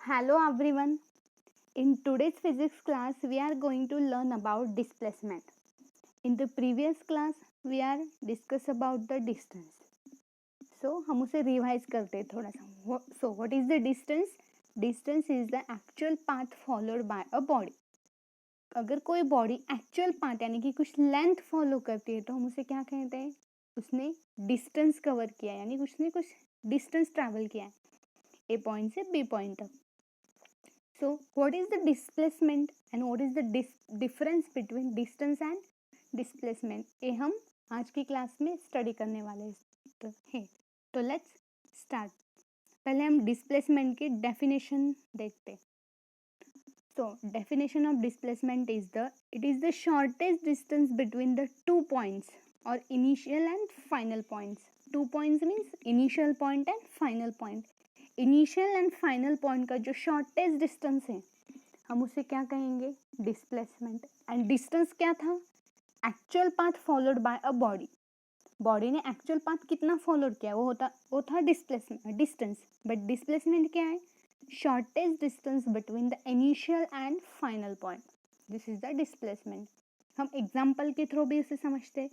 Hello everyone. In today's physics class, we are going to learn about displacement. In the previous class, we are discuss about the distance. So हम उसे revise करते हैं थोड़ा सा. So what is the distance? Distance is the actual path followed by a body. अगर कोई body actual path यानी कि कुछ लेंथ फॉलो करती है तो हम उसे क्या कहते हैं? उसने डिस्टेंस कवर किया यानी उसने कुछ डिस्टेंस ट्रैवल किया है ए पॉइंट से बी पॉइंट तक. So, what is the displacement and what is the difference between distance and displacement? ये हम आज की क्लास में स्टडी करने वाले हैं. तो लेट्स स्टार्ट. पहले हम डिस्प्लेसमेंट की डेफिनेशन देखते हैं. So, definition of displacement is it is the shortest distance between the 2 points or initial and final points. 2 points means initial point and final point. Initial and final point का जो shortest distance है हम उसे क्या कहेंगे? Displacement. And distance क्या था? Actual path followed by a body. Body ने एक्चुअल पाथ कितना फॉलो किया वो था डिस्प्लेसमेंट डिस्टेंस. बट डिस्प्लेसमेंट क्या है? Shortest distance between the initial and final point. This is the displacement. हम एग्जाम्पल के थ्रू भी इसे समझते हैं.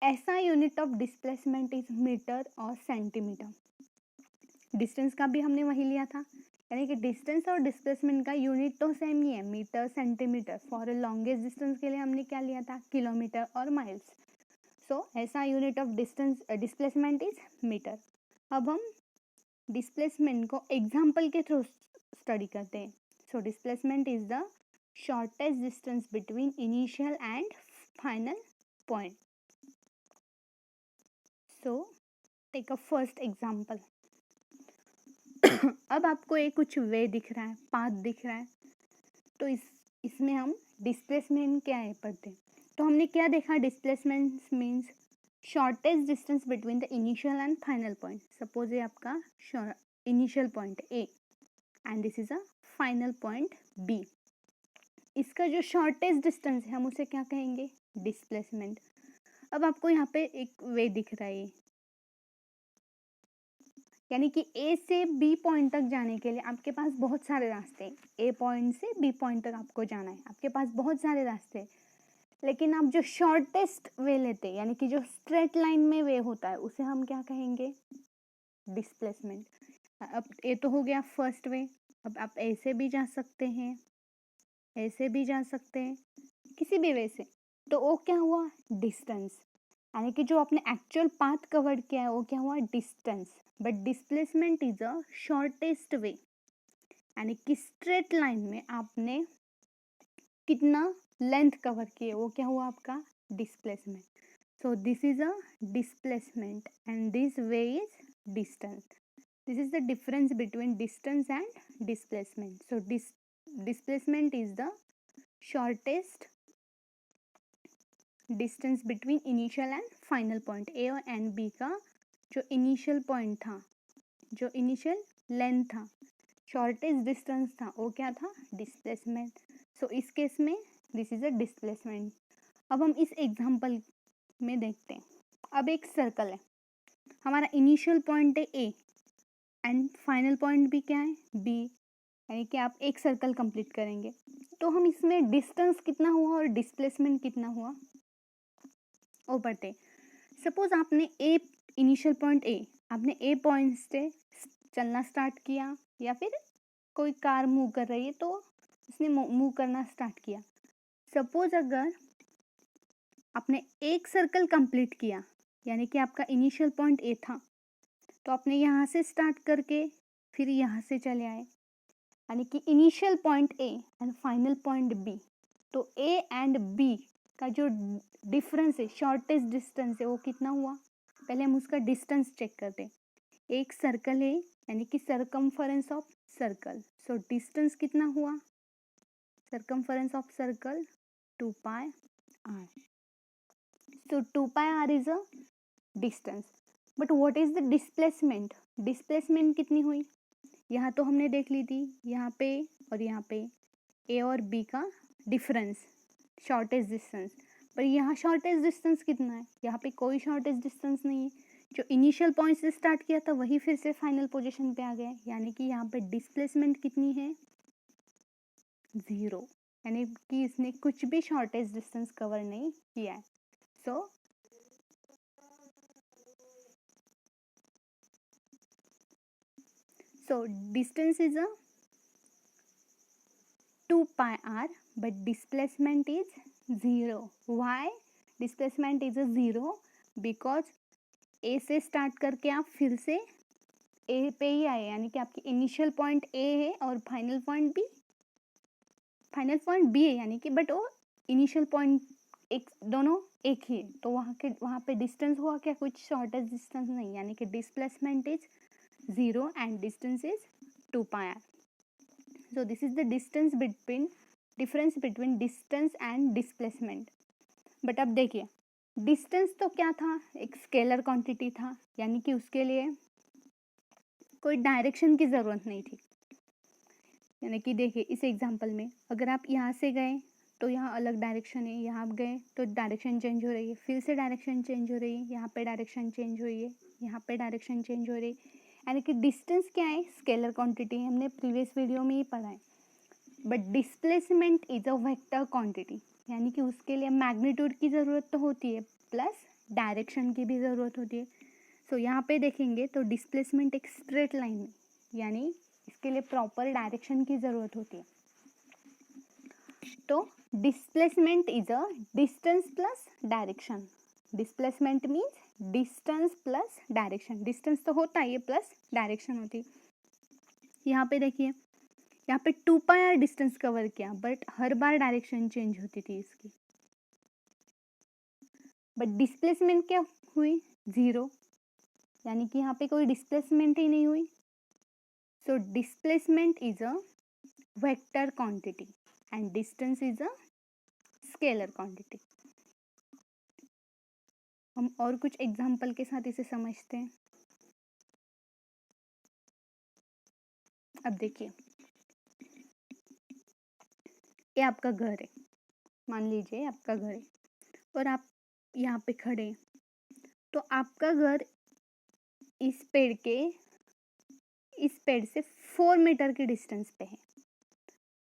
ऐसा unit of displacement is metre और सेंटीमीटर. डिस्टेंस का भी हमने वही लिया था यानी कि डिस्टेंस और डिस्प्लेसमेंट का यूनिट तो सेम ही है, metre centimetre. For longest distance के लिए हमने क्या लिया था? किलोमीटर और माइल्स. सो ऐसा unit of distance displacement is metre. अब हम डिस्प्लेसमेंट को एग्जाम्पल के थ्रू स्टडी करते हैं. So displacement is the shortest distance between initial and final point. So take a first example. अब आपको एक कुछ वे दिख रहा है, पाथ दिख रहा है. तो इसमें हम डिस्प्लेसमेंट क्या है पढ़ते हैं. तो हमने क्या देखा? Displacement means shortest distance between the initial and final point. Suppose ये आपका initial point A and this is a final point B. इसका जो शॉर्टेस्ट डिस्टेंस है हम उसे क्या कहेंगे? डिस्प्लेसमेंट. अब आपको यहाँ पे एक वे दिख रहा है यानी कि ए से बी पॉइंट तक जाने के लिए आपके पास बहुत सारे रास्ते हैं. ए पॉइंट से बी पॉइंट तक आपको जाना है, आपके पास बहुत सारे रास्ते हैं. लेकिन आप जो शॉर्टेस्ट वे लेते हैं यानी कि जो स्ट्रेट लाइन में वे होता है उसे हम क्या कहेंगे? डिस्प्लेसमेंट. अब ये तो हो गया फर्स्ट वे. अब आप ऐसे भी जा सकते हैं, ऐसे भी जा सकते हैं, किसी भी वे से. तो वो क्या हुआ? डिस्टेंस. यानी कि जो आपने एक्चुअल पाथ कवर किया है वो क्या हुआ? Distance. But displacement is a shortest वे यानी कि स्ट्रेट लाइन में आपने कितना लेंथ कवर किए वो क्या हुआ? आपका displacement. So this is a displacement and this way is distance. This is the difference between distance and displacement. So displacement is the shortest distance between initial and final point. A और and B का जो initial point था, जो initial length था, shortest distance था, वो क्या था? डिस्प्लेसमेंट. सो इस केस में दिस इज अ डिस्प्लेसमेंट. अब हम इस एग्जांपल में देखते हैं. अब एक सर्कल है, हमारा इनिशियल पॉइंट है ए एंड फाइनल पॉइंट भी क्या है? बी. यानी कि आप एक सर्कल कंप्लीट करेंगे तो हम इसमें डिस्टेंस कितना हुआ और डिस्प्लेसमेंट कितना हुआ वो पढ़ते. सपोज आपने ए इनिशियल पॉइंट ए, आपने ए पॉइंट से चलना स्टार्ट किया या फिर कोई कार मूव कर रही है तो उसने मूव करना स्टार्ट किया. सपोज अगर आपने एक सर्कल कंप्लीट किया यानी कि आपका इनिशियल पॉइंट ए था तो आपने यहाँ से स्टार्ट करके फिर यहाँ से चले आए यानी कि initial point A and final point B. तो ए एंड बी का जो डिफरेंस है, शॉर्टेस्ट डिस्टेंस है, वो कितना हुआ? पहले हम उसका डिस्टेंस चेक करते हैं. एक सर्कल है यानी कि circumference of circle. So distance कितना हुआ? Circumference of circle 2 pi r. So 2 pi r is a distance. But what is the displacement? Displacement कितनी हुई? यहाँ तो हमने देख ली थी, यहाँ पे और यहाँ पे ए और बी का डिफरेंस, शॉर्टेस्ट डिस्टेंस. पर यहाँ शॉर्टेस्ट डिस्टेंस कितना है? यहाँ पे कोई शॉर्टेस्ट डिस्टेंस नहीं है जो इनिशियल पॉइंट से स्टार्ट किया था वही फिर से फाइनल पोजीशन पे आ गया, यानी कि यहाँ पे डिस्प्लेसमेंट कितनी है, 0, यानी कि इसने कुछ भी शॉर्टेस्ट डिस्टेंस कवर नहीं किया है. So distance is a 2 pi r, but displacement is 0. Why displacement is a 0? Because A से स्टार्ट करके आप फिर से A पे ही आए, यानी कि आपकी इनिशियल पॉइंट A है और फाइनल पॉइंट B है, यानी कि बट वो इनिशियल पॉइंट एक दोनों एक ही है, तो वहाँ पे डिस्टेंस हुआ क्या, कुछ शॉर्टेस्ट डिस्टेंस नहीं, यानी कि displacement is 0 and distance is 2 pi r. So this is the difference between distance and displacement. But अब देखिए डिस्टेंस तो क्या था, एक स्केलर क्वांटिटी था, यानी कि उसके लिए कोई डायरेक्शन की ज़रूरत नहीं थी. यानी कि देखिए इस एग्जांपल में अगर आप यहाँ से गए तो यहाँ अलग डायरेक्शन है, यहाँ आप गए तो डायरेक्शन चेंज हो रही है, फिर से डायरेक्शन चेंज हो रही है, यहाँ पे डायरेक्शन चेंज हो रही है, यहाँ पे डायरेक्शन चेंज हो रही है, यानी कि डिस्टेंस क्या है, स्केलर क्वांटिटी, हमने प्रीवियस वीडियो में ही पढ़ा है. But displacement is a vector quantity, यानी कि उसके लिए मैग्नीट्यूड की ज़रूरत तो होती है प्लस डायरेक्शन की भी ज़रूरत होती है. सो यहाँ पे देखेंगे तो डिस्प्लेसमेंट एक स्ट्रेट लाइन है, यानी इसके लिए प्रॉपर डायरेक्शन की ज़रूरत होती है. तो displacement is a distance plus direction. Displacement means distance plus direction, distance तो होता है ये प्लस डायरेक्शन होती है. यहाँ पे देखिए यहाँ पे 2 पाई आर डिस्टेंस कवर किया, but her bar direction change होती थी इसकी. बट डिस्प्लेसमेंट क्या हुई, 0, यानी कि यहाँ पे कोई डिस्प्लेसमेंट ही नहीं हुई. सो displacement is a vector quantity and distance is a scalar quantity. हम और कुछ एग्जाम्पल के साथ इसे समझते हैं. अब देखिए ये आपका घर है, मान लीजिए आपका घर है और आप यहाँ पे खड़े हैं, तो आपका घर इस पेड़ से 4 मीटर की डिस्टेंस पे है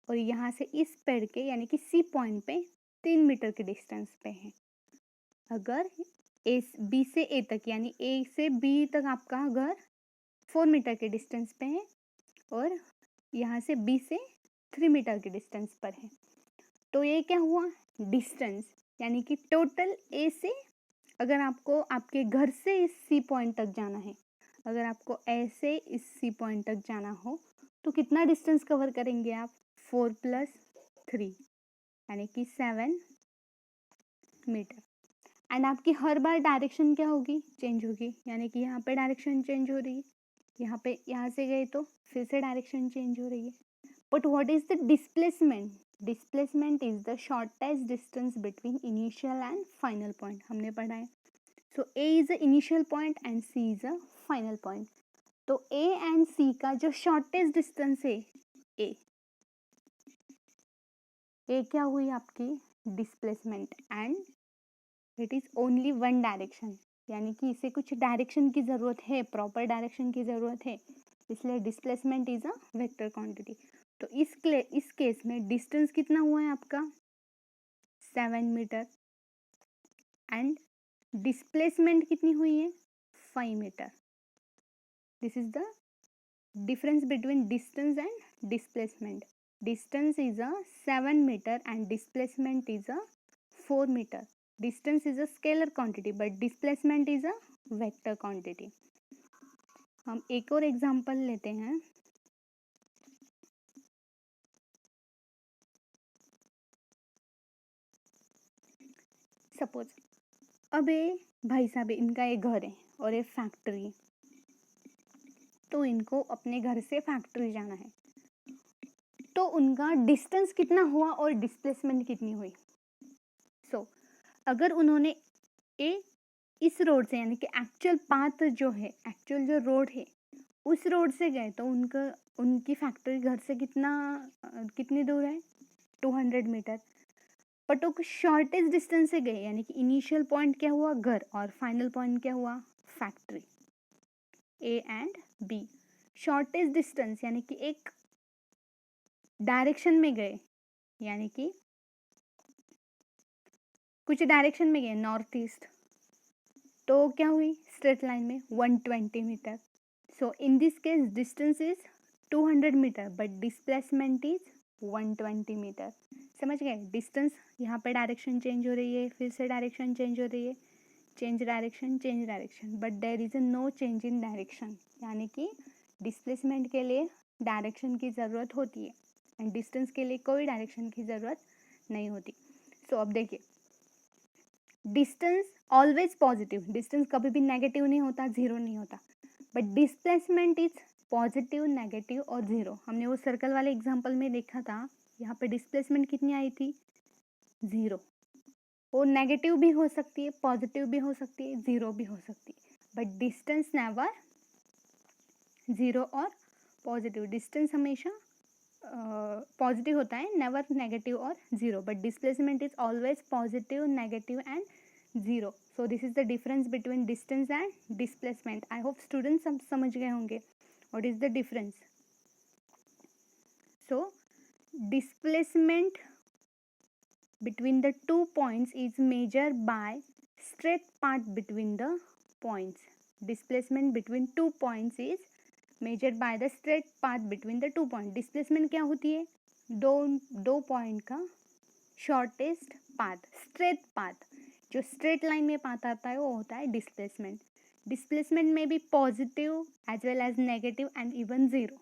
और यहाँ से इस पेड़ के यानी कि सी पॉइंट पे 3 मीटर की डिस्टेंस पे है. अगर बी से ए तक यानी ए से बी तक आपका घर 4 मीटर के डिस्टेंस पे है और यहाँ से बी से 3 मीटर की डिस्टेंस पर है, तो ये क्या हुआ, डिस्टेंस, यानी कि टोटल ए से अगर आपको आपके घर से इस सी पॉइंट तक जाना है, अगर आपको ऐसे इस सी पॉइंट तक जाना हो तो कितना डिस्टेंस कवर करेंगे आप, 4 + 3 यानी कि 7 मीटर. एंड आपकी हर बार डायरेक्शन क्या होगी, चेंज होगी, यानी कि यहाँ पे डायरेक्शन चेंज हो रही है, यहाँ से गए तो फिर से डायरेक्शन चेंज हो रही है. But what is the displacement, displacement is the shortest distance between initial and final point, हमने पढ़ा है. So A is a initial point and C is a final point. तो ए एंड सी का जो shortest distance है ए क्या हुई आपकी displacement and it is only one direction, यानी कि इसे कुछ डायरेक्शन की ज़रूरत है, प्रॉपर डायरेक्शन की ज़रूरत है, इसलिए displacement is a vector quantity. तो इस केस में डिस्टेंस कितना हुआ है आपका, 7 मीटर एंड डिस्प्लेसमेंट कितनी हुई है, 5 metre. This is the difference between distance and displacement. Distance is a 7 meter and displacement is a 4 meter. Distance is a scalar quantity but displacement is a vector quantity. हम एक और example लेते हैं. Suppose अब ये भाई साहब इनका एक घर है और एक फैक्ट्री है, तो इनको अपने घर से फैक्ट्री जाना है, तो उनका डिस्टेंस कितना हुआ और डिस्प्लेसमेंट कितनी हुई. सो अगर उन्होंने इस रोड से यानी कि एक्चुअल पाथ जो है, एक्चुअल जो रोड है उस रोड से गए तो उनकी फैक्ट्री घर से कितनी दूर है, 200 मीटर. बट वो शॉर्टेस्ट डिस्टेंस से गए, यानी कि इनिशियल पॉइंट क्या हुआ घर और फाइनल पॉइंट क्या हुआ factory A and B. Shortest distance यानी कि एक डायरेक्शन में गए, यानी कि कुछ डायरेक्शन में गए नॉर्थ ईस्ट, तो क्या हुई स्ट्रेट लाइन में 120 metre. So in this case distance is 200 metre but displacement is 120 metre. समझ गए? डिस्टेंस यहाँ पे डायरेक्शन चेंज हो रही है, फिर से डायरेक्शन चेंज हो रही है, change direction, but there is no change in direction. यानी कि डिस्प्लेसमेंट के लिए डायरेक्शन की ज़रूरत होती है एंड डिस्टेंस के लिए कोई डायरेक्शन की ज़रूरत नहीं होती. सो अब देखिए, डिस्टेंस ऑलवेज पॉजिटिव, डिस्टेंस कभी भी नेगेटिव नहीं होता, जीरो नहीं होता, but displacement is positive, negative और जीरो. हमने वो सर्कल वाले एग्जांपल में देखा था, यहाँ पे डिस्प्लेसमेंट कितनी आई थी, जीरो. वो नेगेटिव भी हो सकती है, पॉजिटिव भी हो सकती है, जीरो भी हो सकती है, बट डिस्टेंस नेवर जीरो और पॉजिटिव. डिस्टेंस हमेशा पॉजिटिव होता है, नेवर नेगेटिव और zero, but displacement is always positive, negative and zero. So this is the difference between distance and displacement. I hope students सब समझ गए होंगे what is the difference. So displacement between the 2 points is measured by straight path between the points. Displacement between 2 points is measured by the straight path between the 2 points. Displacement क्या होती है, दो point का shortest path, straight path. जो straight line में path आता है वो होता है डिस्प्लेसमेंट. डिस्प्लेसमेंट में भी positive as well as negative and even zero.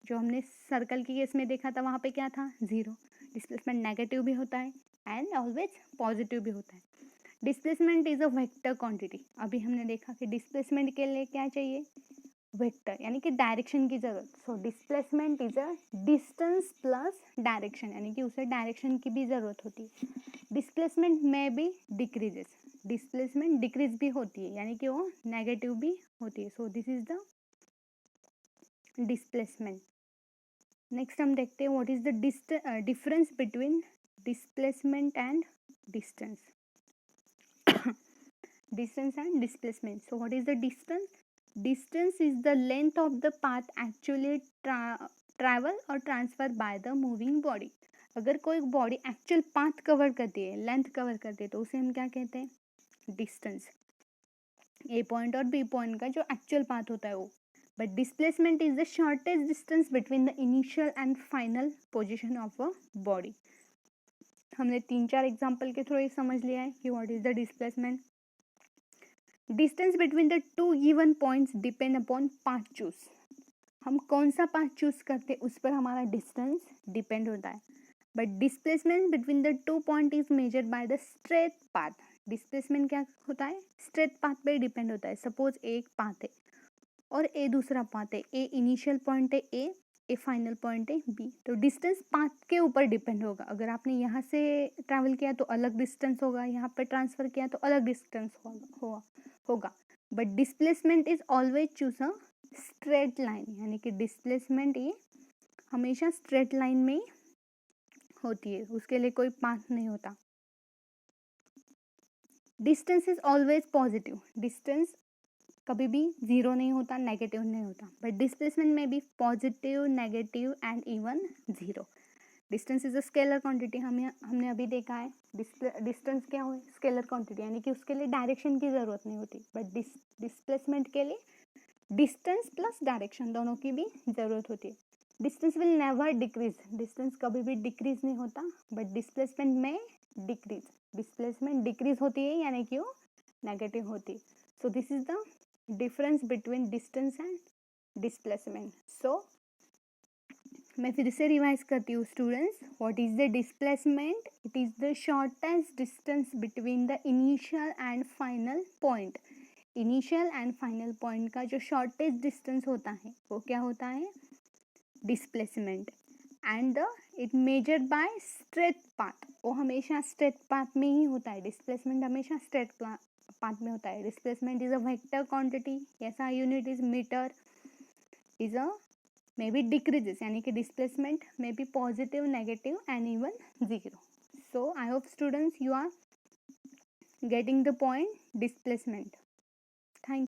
जो हमने सर्कल की केस में देखा था वहाँ पे क्या था, जीरो. डिस्प्लेसमेंट नेगेटिव भी होता है एंड ऑलवेज पॉजिटिव भी होता है. Displacement is a vector quantity. अभी हमने देखा कि डिस्प्लेसमेंट के लिए क्या चाहिए, वेक्टर, यानी कि डायरेक्शन की जरूरत. सो displacement is a distance plus direction, यानी कि उसे डायरेक्शन की भी जरूरत होती है. डिस्प्लेसमेंट में भी डिक्रीजेस, डिस्प्लेसमेंट डिक्रीज भी होती है, यानी कि वो नेगेटिव भी होती है. So this is the displacement. Next हम देखते हैं what is the difference between displacement and distance. Distance and displacement. So what is the distance? Distance is the length of the path actually travel और transfer by the moving body. अगर कोई body actual path cover करती है, length cover करती है, तो उसे हम क्या कहते हैं, डिस्टेंस. ए पॉइंट और बी पॉइंट का जो एक्चुअल पाथ होता है वो. But displacement is the shortest distance between the initial and final position of a body. हमने 3-4 एग्जाम्पल के थ्रू ये समझ लिया है कि what is the displacement. Distance between the two given points depend upon path choose. हम कौन सा पाथ चूज करते हैं उस पर हमारा डिस्टेंस डिपेंड होता है. But displacement between the 2 point is measured by the straight path. Displacement क्या होता है, स्ट्रेट पाथ पे डिपेंड होता है. सपोज एक पाथ है और ए दूसरा पाथ है, ए इनिशियल पॉइंट है ए फाइनल पॉइंट है बी, तो डिस्टेंस पाथ के ऊपर डिपेंड होगा. अगर आपने यहाँ से ट्रैवल किया तो अलग डिस्टेंस होगा, यहाँ पे ट्रांसफर किया तो अलग डिस्टेंस होगा. But displacement is always choose a straight line, यानी कि डिस्प्लेसमेंट ये हमेशा स्ट्रेट लाइन में ही होती है, उसके लिए कोई पाथ नहीं होता. Distance is always positive. Distance कभी भी जीरो नहीं होता, नेगेटिव नहीं होता, बट डिस्प्लेसमेंट में भी positive, negative and even zero. Distance is a scalar quantity. हमने अभी देखा है डिस्टेंस क्या हो, स्केलर क्वांटिटी, यानी कि उसके लिए डायरेक्शन की जरूरत नहीं होती. बट डिस्प्लेसमेंट के लिए डिस्टेंस प्लस डायरेक्शन दोनों की भी जरूरत होती है. Distance will never decrease. Distance कभी भी डिक्रीज नहीं होता, बट डिस्प्लेसमेंट में डिक्रीज. डिस्प्लेसमेंट डिक्रीज होती है यानी कि वो नेगेटिव होती है. So this is the difference between distance and displacement. So मैं फिर से रिवाइज करती हूँ students. What is the displacement? It is the shortest distance between the initial and final point. Initial and final point का जो shortest distance होता है वो क्या होता है, displacement. And it measured by straight path. वो हमेशा स्ट्रेट पाथ में ही होता है. डिस्प्लेसमेंट हमेशा स्ट्रेट पाथ में होता है. Displacement is a vector quantity. ऐसा unit is metre. Is a may be decreases, यानी कि displacement may be positive, negative and even zero. So I hope students you are getting the point, displacement. Thank you.